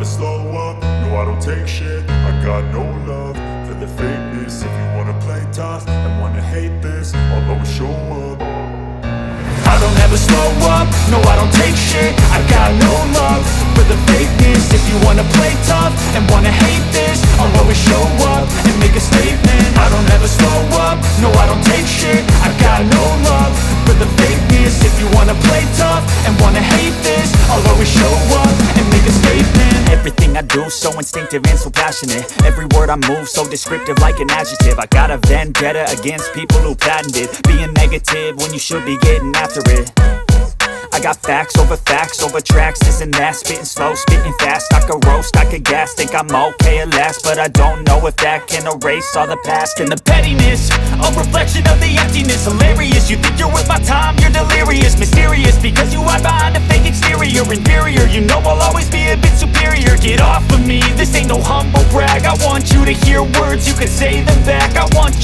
slow up, no I don't take shit. I got no love for the fakeness. If you wanna play tough and wanna hate this, I'll always show up. I don't ever slow up, no I don't take shit. I got no love for the fakeness. If you wanna play tough and wanna hate this, I'll always show up and make a statement. I don't ever slow up, no I don't take shit. I got no love for the fakeness. If you wanna play tough and wanna hate this, I'll always show up and make a statement. Everything I do so instinctive and so passionate. Every word I move so descriptive like an adjective. I got a vendetta against people who patented being negative when you should be getting after it. I got facts over tracks, this and that. Spitting slow, spitting fast. I could roast, I could gas. Think I'm okay at last, but I don't know if that can erase all the past. And the pettiness, a reflection of the emptiness. Hilarious, you think you're worth my time, you're delirious. Mysterious, because you hide behind a fake exterior. Inferior, you know I'll always be a bit superior. Get off of me, this ain't no humble brag. I want you to hear words, you can say them back. I want